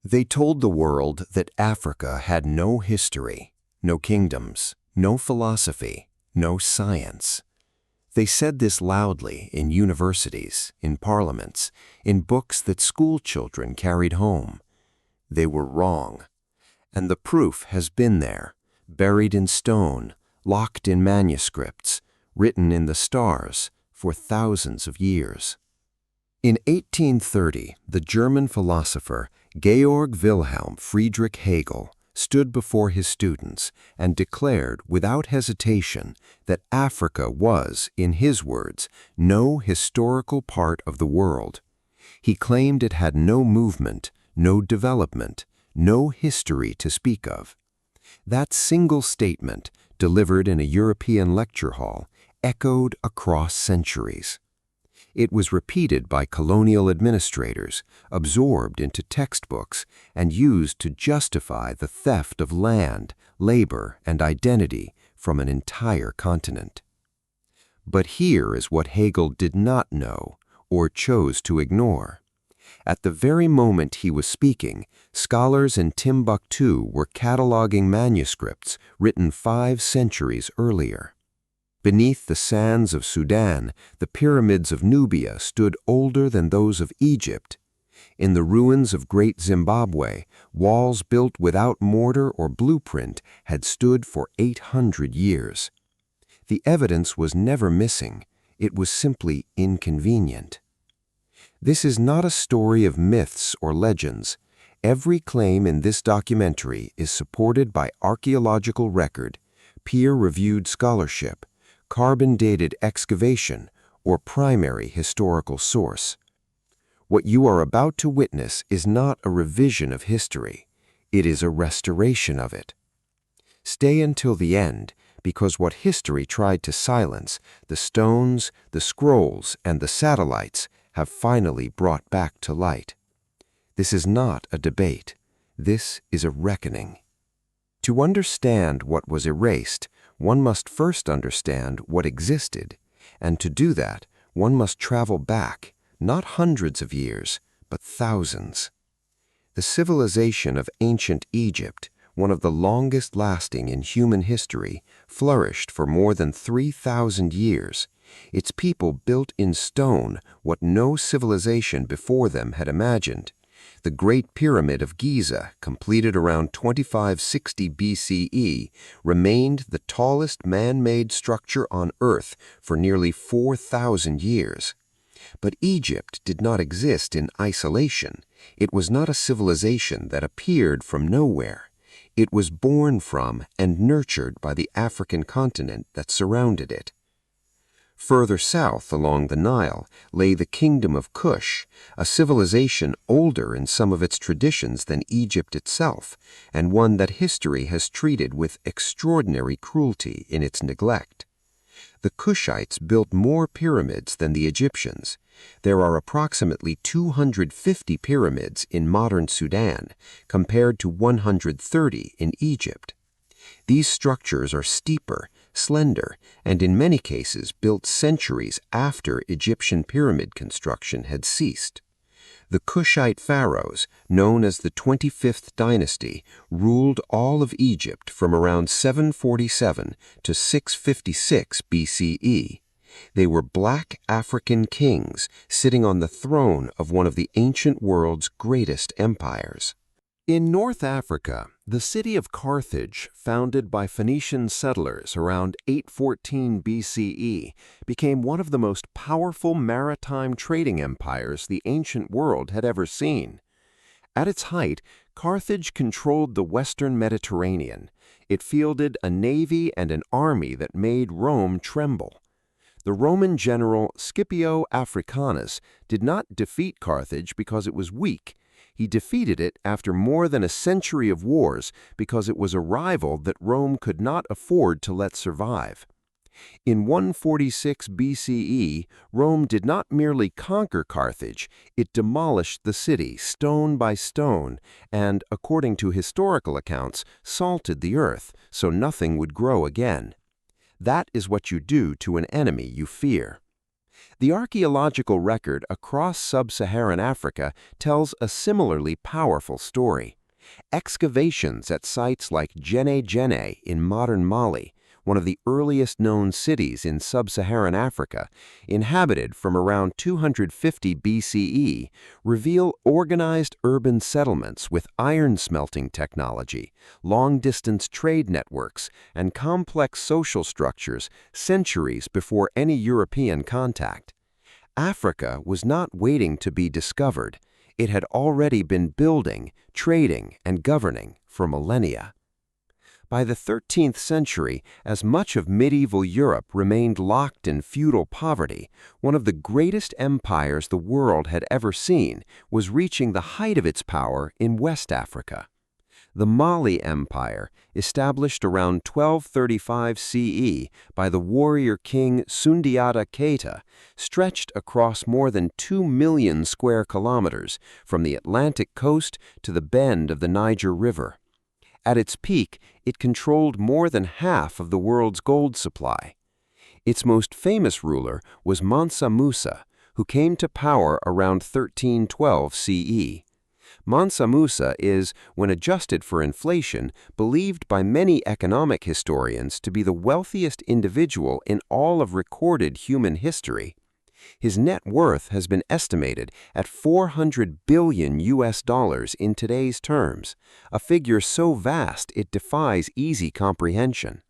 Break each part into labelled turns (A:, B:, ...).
A: They told the world that Africa had no history, no kingdoms, no philosophy, no science. They said this loudly in universities, in parliaments, in books that school children carried home. They were wrong. And the proof has been there, buried in stone, locked in manuscripts, written in the stars for thousands of years. In 1830, the German philosopher Georg Wilhelm Friedrich Hegel stood before his students and declared without hesitation that Africa was, in his words, no historical part of the world. He claimed it had no movement, no development, no history to speak of. That single statement, delivered in a European lecture hall, echoed across centuries. It was repeated by colonial administrators, absorbed into textbooks, and used to justify the theft of land, labor, and identity from an entire continent. But here is what Hegel did not know, or chose to ignore. At the very moment he was speaking, scholars in Timbuktu were cataloging manuscripts written 5 centuries earlier. Beneath the sands of Sudan, the pyramids of Nubia stood older than those of Egypt. In the ruins of Great Zimbabwe, walls built without mortar or blueprint had stood for 800 years. The evidence was never missing. It was simply inconvenient. This is not a story of myths or legends. Every claim in this documentary is supported by archaeological record, peer-reviewed scholarship, carbon-dated excavation, or primary historical source. What you are about to witness is not a revision of history. It is a restoration of it. Stay until the end, because what history tried to silence, the stones, the scrolls, and the satellites, have finally brought back to light. This is not a debate. This is a reckoning. To understand what was erased, one must first understand what existed, and to do that, one must travel back, not hundreds of years, but thousands. The civilization of ancient Egypt, one of the longest lasting in human history, flourished for more than 3,000 years. Its people built in stone what no civilization before them had imagined. The Great Pyramid of Giza, completed around 2560 BCE, remained the tallest man-made structure on Earth for nearly 4,000 years. But Egypt did not exist in isolation. It was not a civilization that appeared from nowhere. It was born from and nurtured by the African continent that surrounded it. Further south along the Nile lay the Kingdom of Kush, a civilization older in some of its traditions than Egypt itself, and one that history has treated with extraordinary cruelty in its neglect. The Kushites built more pyramids than the Egyptians. There are approximately 250 pyramids in modern Sudan, compared to 130 in Egypt. These structures are steeper, slender, and in many cases built centuries after Egyptian pyramid construction had ceased. The Kushite pharaohs, known as the 25th dynasty, ruled all of Egypt from around 747 to 656 BCE. They were black African kings sitting on the throne of one of the ancient world's greatest empires. In North Africa, the city of Carthage, founded by Phoenician settlers around 814 BCE, became one of the most powerful maritime trading empires the ancient world had ever seen. At its height, Carthage controlled the western Mediterranean. It fielded a navy and an army that made Rome tremble. The Roman general Scipio Africanus did not defeat Carthage because it was weak. He defeated it after more than a century of wars because it was a rival that Rome could not afford to let survive. In 146 BCE, Rome did not merely conquer Carthage, it demolished the city stone by stone and, according to historical accounts, salted the earth so nothing would grow again. That is what you do to an enemy you fear. The archaeological record across sub-Saharan Africa tells a similarly powerful story. Excavations at sites like Djenne Djenne in modern Mali, one of the earliest known cities in sub-Saharan Africa, inhabited from around 250 BCE, reveal organized urban settlements with iron-smelting technology, long-distance trade networks, and complex social structures centuries before any European contact. Africa was not waiting to be discovered. It had already been building, trading, and governing for millennia. By the 13th century, as much of medieval Europe remained locked in feudal poverty, one of the greatest empires the world had ever seen was reaching the height of its power in West Africa. The Mali Empire, established around 1235 CE by the warrior king Sundiata Keita, stretched across more than 2 million square kilometers from the Atlantic coast to the bend of the Niger River. At its peak, it controlled more than half of the world's gold supply. Its most famous ruler was Mansa Musa, who came to power around 1312 CE. Mansa Musa is, when adjusted for inflation, believed by many economic historians to be the wealthiest individual in all of recorded human history. His net worth has been estimated at $400 billion in today's terms, a figure so vast it defies easy comprehension.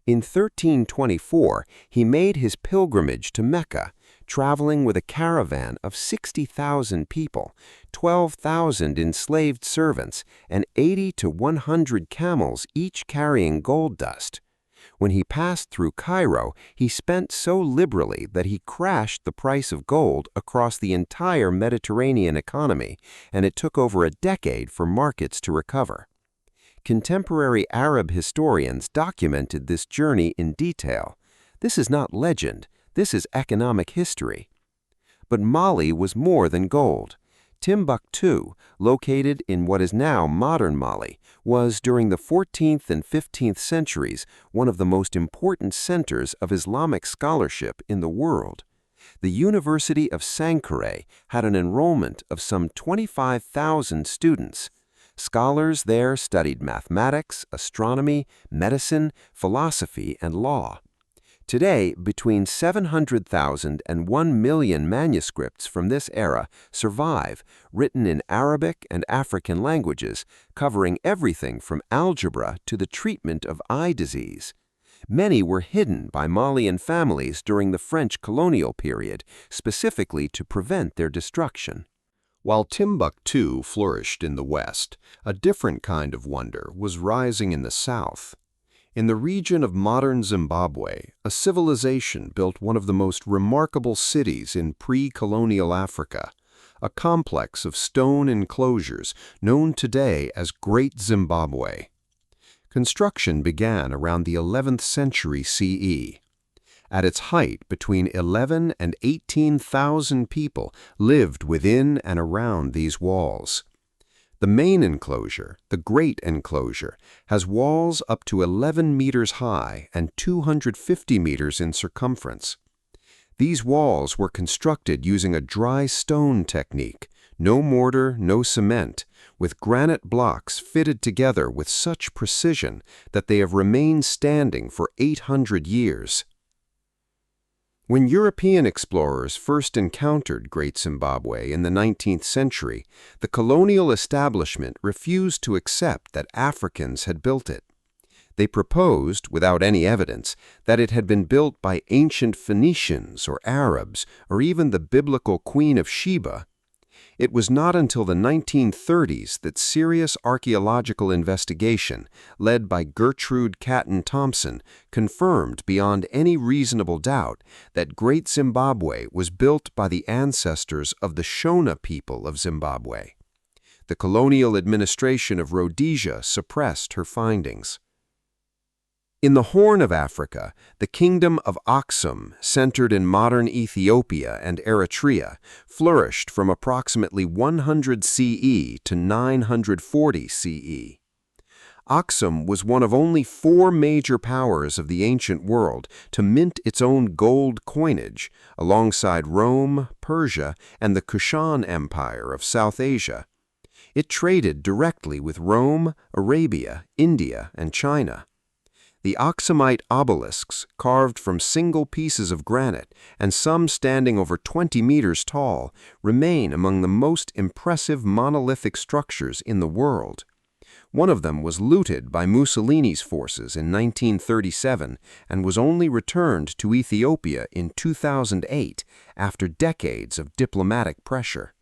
A: In 1324, he made his pilgrimage to Mecca, traveling with a caravan of 60,000 people, 12,000 enslaved servants, and 80 to 100 camels, each carrying gold dust. When he passed through Cairo, he spent so liberally that he crashed the price of gold across the entire Mediterranean economy, and it took over a decade for markets to recover. Contemporary Arab historians documented this journey in detail. This is not legend, this is economic history. But Mali was more than gold. Timbuktu, located in what is now modern Mali, was during the 14th and 15th centuries one of the most important centers of Islamic scholarship in the world. The University of Sankore had an enrollment of some 25,000 students. Scholars there studied mathematics, astronomy, medicine, philosophy, and law. Today, between 700,000 and 1 million manuscripts from this era survive, written in Arabic and African languages, covering everything from algebra to the treatment of eye disease. Many were hidden by Malian families during the French colonial period, specifically to prevent their destruction. While Timbuktu flourished in the West, a different kind of wonder was rising in the South. In the region of modern Zimbabwe, a civilization built one of the most remarkable cities in pre-colonial Africa, a complex of stone enclosures known today as Great Zimbabwe. Construction began around the 11th century CE. At its height, between 11 and 18,000 people lived within and around these walls. The main enclosure, the Great Enclosure, has walls up to 11 meters high and 250 meters in circumference. These walls were constructed using a dry stone technique, no mortar, no cement, with granite blocks fitted together with such precision that they have remained standing for 800 years. When European explorers first encountered Great Zimbabwe in the 19th century, the colonial establishment refused to accept that Africans had built it. They proposed, without any evidence, that it had been built by ancient Phoenicians or Arabs or even the biblical Queen of Sheba. It was not until the 1930s that serious archaeological investigation, led by Gertrude Catton Thompson, confirmed beyond any reasonable doubt that Great Zimbabwe was built by the ancestors of the Shona people of Zimbabwe. The colonial administration of Rhodesia suppressed her findings. In the Horn of Africa, the Kingdom of Aksum, centered in modern Ethiopia and Eritrea, flourished from approximately 100 CE to 940 CE. Aksum was one of only 4 major powers of the ancient world to mint its own gold coinage, alongside Rome, Persia, and the Kushan Empire of South Asia. It traded directly with Rome, Arabia, India, and China. The Aksumite obelisks, carved from single pieces of granite and some standing over 20 meters tall, remain among the most impressive monolithic structures in the world. One of them was looted by Mussolini's forces in 1937 and was only returned to Ethiopia in 2008 after decades of diplomatic pressure.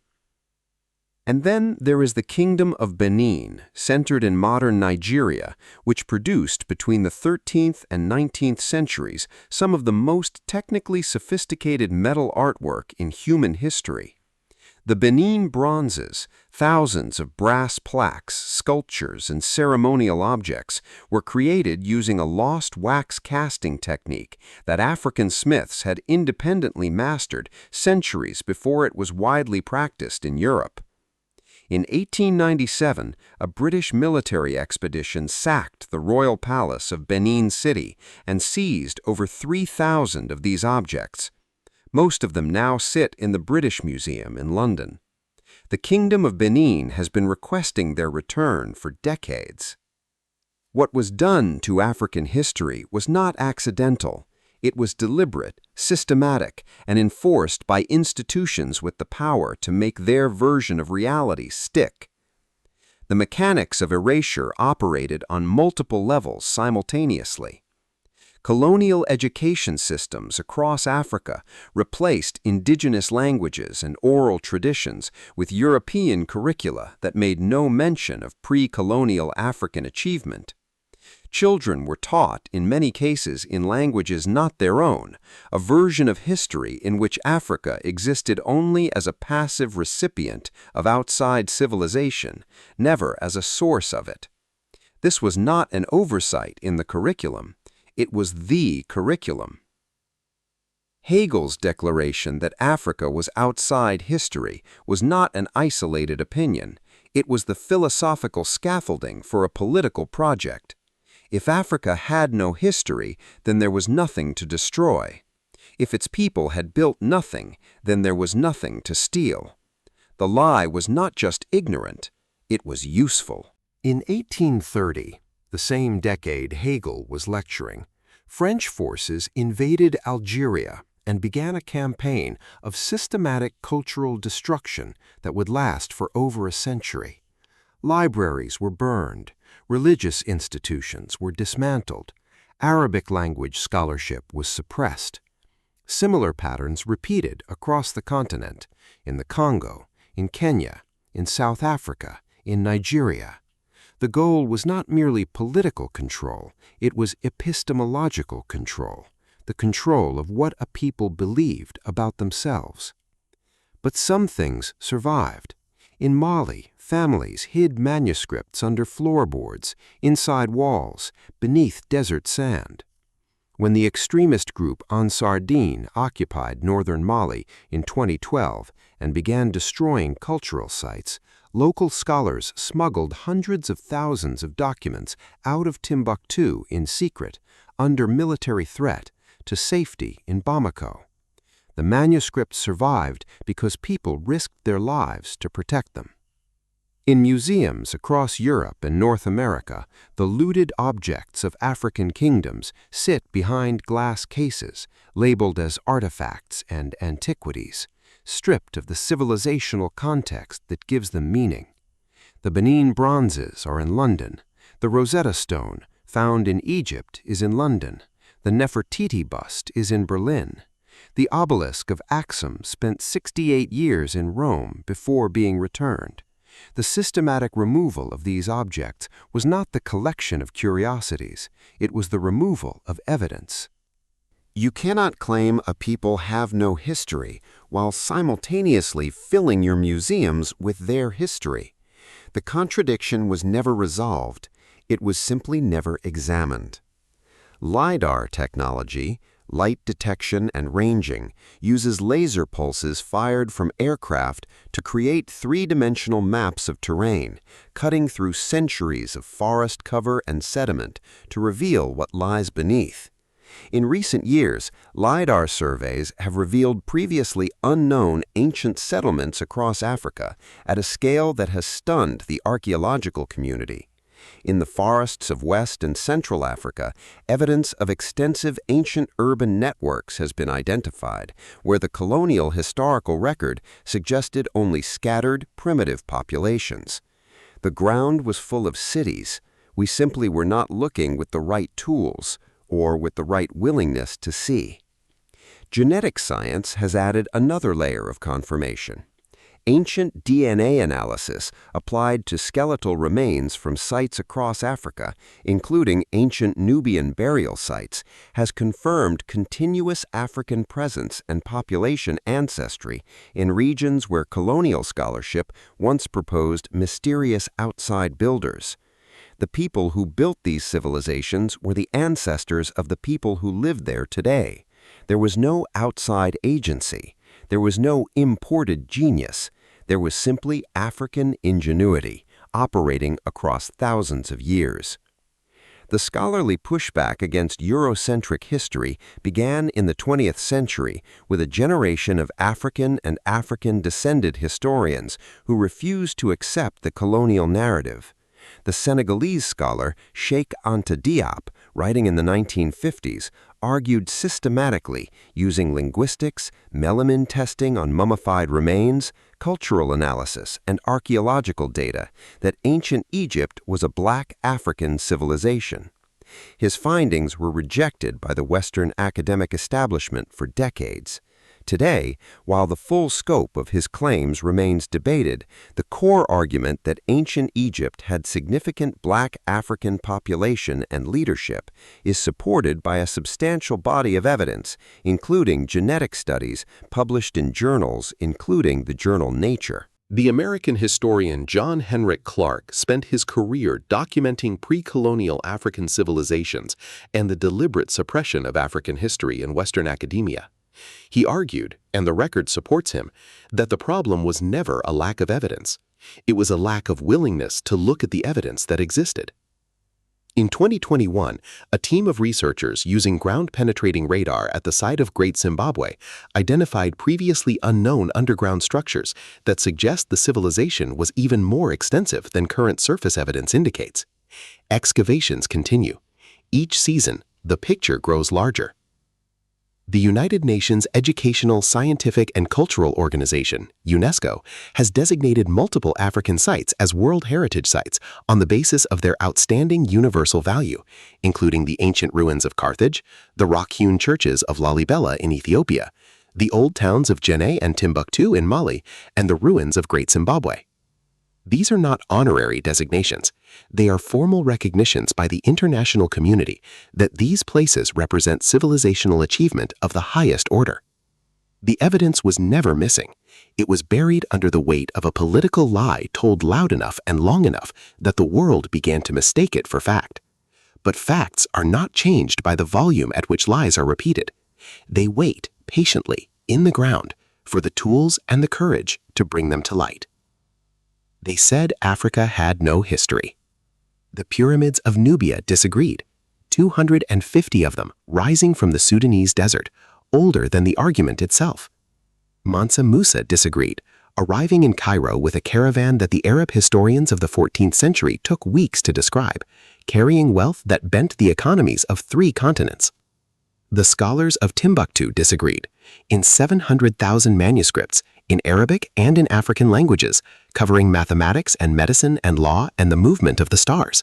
A: And then there is the Kingdom of Benin, centered in modern Nigeria, which produced between the 13th and 19th centuries some of the most technically sophisticated metal artwork in human history. The Benin bronzes, thousands of brass plaques, sculptures, and ceremonial objects, were created using a lost wax casting technique that African smiths had independently mastered centuries before it was widely practiced in Europe. In 1897, a British military expedition sacked the royal palace of Benin City and seized over 3,000 of these objects. Most of them now sit in the British Museum in London. The Kingdom of Benin has been requesting their return for decades. What was done to African history was not accidental. It was deliberate, systematic, and enforced by institutions with the power to make their version of reality stick. The mechanics of erasure operated on multiple levels simultaneously. Colonial education systems across Africa replaced indigenous languages and oral traditions with European curricula that made no mention of pre-colonial African achievement. Children were taught, in many cases, in languages not their own, a version of history in which Africa existed only as a passive recipient of outside civilization, never as a source of it. This was not an oversight in the curriculum. It was the curriculum. Hegel's declaration that Africa was outside history was not an isolated opinion. It was the philosophical scaffolding for a political project. If Africa had no history, then there was nothing to destroy. If its people had built nothing, then there was nothing to steal. The lie was not just ignorant, it was useful. In 1830, the same decade Hegel was lecturing, French forces invaded Algeria and began a campaign of systematic cultural destruction that would last for over a century. Libraries were burned, religious institutions were dismantled, Arabic language scholarship was suppressed. Similar patterns repeated across the continent, in the Congo, in Kenya, in South Africa, in Nigeria. The goal was not merely political control, it was epistemological control, the control of what a people believed about themselves. But some things survived. In Mali, families hid manuscripts under floorboards, inside walls, beneath desert sand. When the extremist group Ansar Dine occupied northern Mali in 2012 and began destroying cultural sites, local scholars smuggled hundreds of thousands of documents out of Timbuktu in secret, under military threat, to safety in Bamako. The manuscripts survived because people risked their lives to protect them. In museums across Europe and North America, the looted objects of African kingdoms sit behind glass cases, labeled as artifacts and antiquities, stripped of the civilizational context that gives them meaning. The Benin bronzes are in London. The Rosetta Stone, found in Egypt, is in London. The Nefertiti bust is in Berlin. The obelisk of Aksum spent 68 years in Rome before being returned. The systematic removal of these objects was not the collection of curiosities, it was the removal of evidence. You cannot claim a people have no history while simultaneously filling your museums with their history. The contradiction was never resolved, it was simply never examined. LiDAR technology, light detection and ranging, uses laser pulses fired from aircraft to create three-dimensional maps of terrain, cutting through centuries of forest cover and sediment to reveal what lies beneath. In recent years, LiDAR surveys have revealed previously unknown ancient settlements across Africa at a scale that has stunned the archaeological community. In the forests of West and Central Africa, evidence of extensive ancient urban networks has been identified, where the colonial historical record suggested only scattered, primitive populations. The ground was full of cities. We simply were not looking with the right tools, or with the right willingness to see. Genetic science has added another layer of confirmation. Ancient DNA analysis applied to skeletal remains from sites across Africa, including ancient Nubian burial sites, has confirmed continuous African presence and population ancestry in regions where colonial scholarship once proposed mysterious outside builders. The people who built these civilizations were the ancestors of the people who live there today. There was no outside agency. There was no imported genius. There was simply African ingenuity, operating across thousands of years. The scholarly pushback against Eurocentric history began in the 20th century with a generation of African and African-descended historians who refused to accept the colonial narrative. The Senegalese scholar Cheikh Anta Diop, writing in the 1950s, argued systematically using linguistics, melanin testing on mummified remains, cultural analysis, and archaeological data that ancient Egypt was a black African civilization. His findings were rejected by the Western academic establishment for decades. Today, while the full scope of his claims remains debated, the core argument that ancient Egypt had significant black African population and leadership is supported by a substantial body of evidence, including genetic studies published in journals, including the journal Nature.
B: The American historian John Henrik Clarke spent his career documenting pre-colonial African civilizations and the deliberate suppression of African history in Western academia. He argued, and the record supports him, that the problem was never a lack of evidence. It was a lack of willingness to look at the evidence that existed. In 2021, a team of researchers using ground-penetrating radar at the site of Great Zimbabwe identified previously unknown underground structures that suggest the civilization was even more extensive than current surface evidence indicates. Excavations continue. Each season, the picture grows larger. The United Nations Educational, Scientific, and Cultural Organization, UNESCO, has designated multiple African sites as World Heritage Sites on the basis of their outstanding universal value, including the ancient ruins of Carthage, the rock-hewn churches of Lalibela in Ethiopia, the old towns of Djenné and Timbuktu in Mali, and the ruins of Great Zimbabwe. These are not honorary designations. They are formal recognitions by the international community that these places represent civilizational achievement of the highest order. The evidence was never missing. It was buried under the weight of a political lie told loud enough and long enough that the world began to mistake it for fact. But facts are not changed by the volume at which lies are repeated. They wait patiently in the ground for the tools and the courage to bring them to light. They said Africa had no history. The pyramids of Nubia disagreed, 250 of them rising from the Sudanese desert, older than the argument itself. Mansa Musa disagreed, arriving in Cairo with a caravan that the Arab historians of the 14th century took weeks to describe, carrying wealth that bent the economies of 3 continents. The scholars of Timbuktu disagreed, in 700,000 manuscripts, in Arabic and in African languages, covering mathematics and medicine and law and the movement of the stars.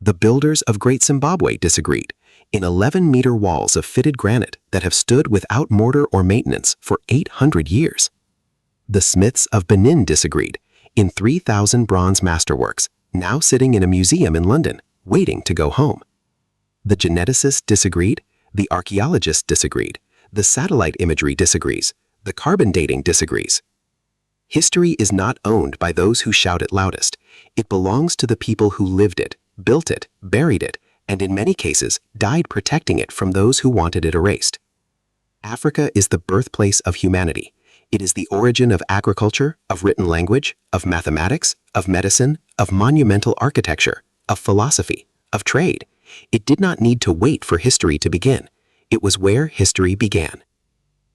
B: The builders of Great Zimbabwe disagreed, in 11-meter walls of fitted granite that have stood without mortar or maintenance for 800 years. The smiths of Benin disagreed, in 3,000 bronze masterworks, now sitting in a museum in London, waiting to go home. The geneticists disagreed, the archaeologists disagreed, the satellite imagery disagrees, the carbon dating disagrees. History is not owned by those who shout it loudest. It belongs to the people who lived it, built it, buried it, and in many cases died protecting it from those who wanted it erased.
C: Africa is the birthplace of humanity. It is the origin of agriculture, of written language, of mathematics, of medicine, of monumental architecture, of philosophy, of trade. It did not need to wait for history to begin. It was where history began.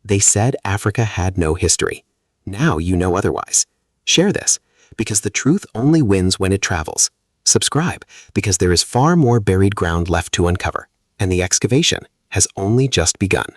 C: They said Africa had no history. Now you know otherwise. Share this, because the truth only wins when it travels. Subscribe, because there is far more buried ground left to uncover, and the excavation has only just begun.